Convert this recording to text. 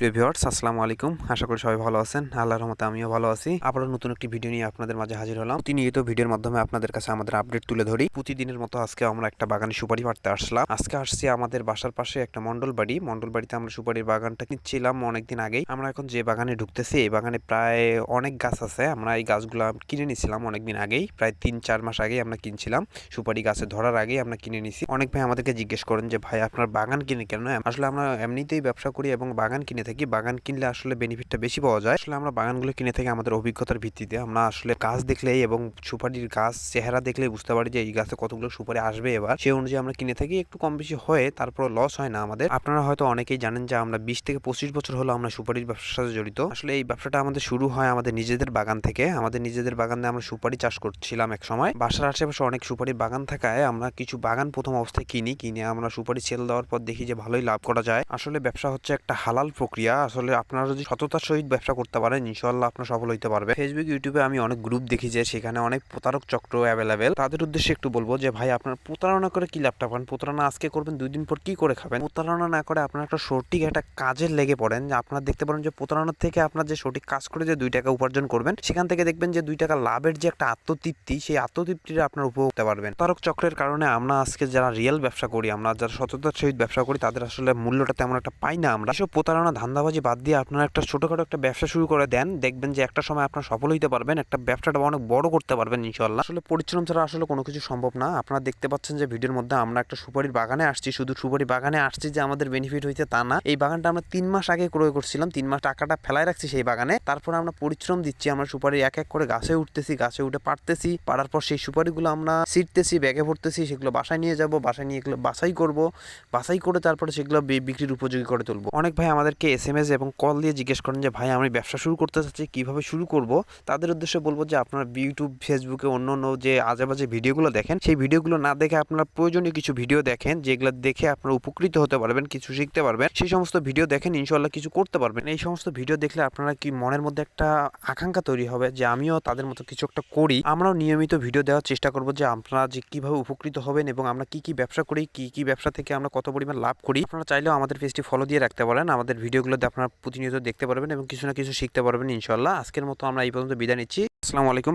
প্রিয় ভিউয়ার্স, আসসালামু আলাইকুম। আশা করি সবাই ভালো আছেন। আল্লাহর রহমতে আমিও ভালো আছি। আবারও নতুন একটি ভিডিও নিয়ে আপনাদের মাঝে হাজির হলাম। প্রতিনিয়ত ভিডিওর মাধ্যমে আপনাদের কাছে আমাদের আপডেট তুলে ধরি। প্রতিদিনের মতো আজকে আমরা একটা বাগানে সুপারি পাড়তে আসলাম। আজকে আসছি আমাদের বাসার পাশে একটা মন্ডল বাড়িতে আমরা সুপারির বাগানটা কিনছিলাম অনেকদিন আগেই। আমরা এখন যে বাগানে ঢুকতেছি এই বাগানে প্রায় অনেক গাছ আছে। আমরা এই গাছগুলো কিনে নিয়েছিলাম অনেকদিন আগেই, প্রায় 3-4 মাস আগেই আমরা কিনছিলাম। সুপারি গাছে ধরার আগেই আমরা কিনে নিছি। অনেক ভাই আমাদেরকে জিজ্ঞেস করেন যে ভাই আপনার বাগান কিনে কেন? আসলে আমরা এমনিতেই ব্যবসা করি এবং বাগান কিনে থাকি। বাগান কিনলে আসলে বেনিফিটটা বেশি পাওয়া যায়। আসলে আমরা বাগানগুলো কিনে থাকি আমাদের অভিজ্ঞতার ভিত্তিতে। আমরা আসলে গাছ দেখলেই এবং সুপারির গাছ চেহারা দেখলেই বুঝতে পারি যে এই গাছে কতগুলো সুপারি আসবে এবার। সেই অনুযায়ী আমরা কিনে থাকি। একটু কম বেশি হয়, তারপর লস হয় না আমাদের। আপনারা হয়তো অনেকেই জানেন যে আমরা 20 থেকে 25 বছর হলো আমরা সুপারির ব্যবসার সাথে জড়িত। আসলে এই ব্যবসাটা আমাদের শুরু হয় আমাদের নিজেদের বাগান থেকে। আমাদের নিজেদের বাগানে আমরা সুপারি চাষ করছিলাম এক সময়। বাসার আশেপাশে অনেক সুপারি বাগান থাকায় আমরা কিছু বাগান প্রথম অবস্থায় কিনে আমরা সুপারি সেল দেওয়ার পর দেখি যে ভালোই লাভ করা যায়। আসলে ব্যবসা হচ্ছে একটা হালাল প্রক্রিয়া। আসলে আপনারা যদি সততার সহিত ব্যবসা করতে পারেন ইনশাআল্লাহ আপনার সফল হইতে পারবে। ফেসবুক, ইউটিউবে আমি অনেক গ্রুপ দেখি যে সেখানে অনেক প্রতারক চক্র অ্যাভেলেবেল। তাদের উদ্দেশ্যে একটু বলবো যে ভাই আপনার প্রতারণা করে কি লাভটা পান? প্রতারণা আজকে করবেন, 2 দিন পর কি করে খাবেন? প্রতারণা না করে আপনার একটা সঠিক একটা কাজের লেগে পড়েন। যে আপনারা দেখতে পারেন যে প্রতারণার থেকে আপনার যে সঠিক কাজ করে যে 2 টাকা উপার্জন করবেন, সেখান থেকে দেখবেন যে 2 টাকা লাভের যে একটা আত্মতৃপ্তি, সেই আত্মতৃপ্তিটা আপনার উপভোগ করতে পারবেন। প্রতারক চক্রের কারণে আমরা আজকে যারা রিয়েল ব্যবসা করি, আমরা যারা সততার সহিত ব্যবসা করি, তাদের আসলে মূল্যটা তেমন একটা পাই না আমরা। এসব প্রতারণা ধান্দাবাজি বাদ দিয়ে আপনারা একটা ছোটখাটো একটা ব্যবসা শুরু করে দেন, দেখবেন যে একটা সময় আপনার সফল হইতে পারবেন, একটা ব্যবসাটা অনেক বড় করতে পারবেন ইনশাআল্লাহ। আসলে পরিশ্রম ছাড়া আসলে কোনো কিছু সম্ভব না। আপনারা দেখতে পাচ্ছেন যে ভিডিওর মধ্যে আমরা একটা সুপারির বাগানে আসছি। শুধু সুপারি বাগানে আসছি যে আমাদের বেনিফিট হইতে তা না। এই বাগানটা আমরা 3 মাস আগে ক্রয় করছিলাম। 3 মাস টাকাটা ফেলায় রাখছি সেই বাগানে। তারপর আমরা পরিশ্রম দিচ্ছি। আমরা সুপারি এক এক করে গাছে উঠতেছি, গাছে উঠে পাড়তেছি। পাড়ার পর সেই সুপারিগুলো আমরা ছিঁড়তেছি, ব্যাগে ভরতেছি, সেগুলো বাসায় নিয়ে যাব। বাসায় নিয়ে এগুলো বাছাই করব। বাছাই করে তারপরে সেগুলো বিক্রির উপযোগী করে তুলব। অনেক ভাই আমাদেরকে SMS এবং কল দিয়ে জিজ্ঞেস করেন যে ভাই আমি ব্যবসা শুরু করতে চাচ্ছি, কিভাবে শুরু করব? তাদের উদ্দেশ্যে বলবো যে আপনারা ইউটিউব, ফেসবুকে অন্য যে আজেবাজে ভিডিওগুলো দেখেন, সেই ভিডিওগুলো না দেখে আপনারা প্রয়োজনীয় কিছু ভিডিও দেখেন, যেগুলো দেখে আপনারা উপকৃত হতে পারবেন, কিছু শিখতে পারবেন। সেই সমস্ত ভিডিও দেখেন, ইনশাআল্লাহ কিছু করতে পারবেন। এই সমস্ত ভিডিও দেখলে আপনারা কি মনের মধ্যে একটা আকাঙ্ক্ষা তৈরি হবে যে আমিও তাদের মতো কিছু একটা করি। আমরাও নিয়মিত ভিডিও দেওয়ার চেষ্টা করব যে আপনারা যে কিভাবে উপকৃত হবেন এবং আমরা কি কি ব্যবসা করি, কি কি ব্যবসা থেকে আমরা কত পরিমাণ লাভ করি। আপনারা চাইলেও আমাদের পেজটি ফলো দিয়ে রাখতে পারেন। আমাদের ভিডিওগুলোতে আপনারা প্রতিনিয়ত দেখতে পারবেন এবং কিছু না কিছু শিখতে পারবেন ইনশাআল্লাহ। আজকের মতো আমরা এই পর্যন্ত বিদায় নিচ্ছি। আসসালামু আলাইকুম।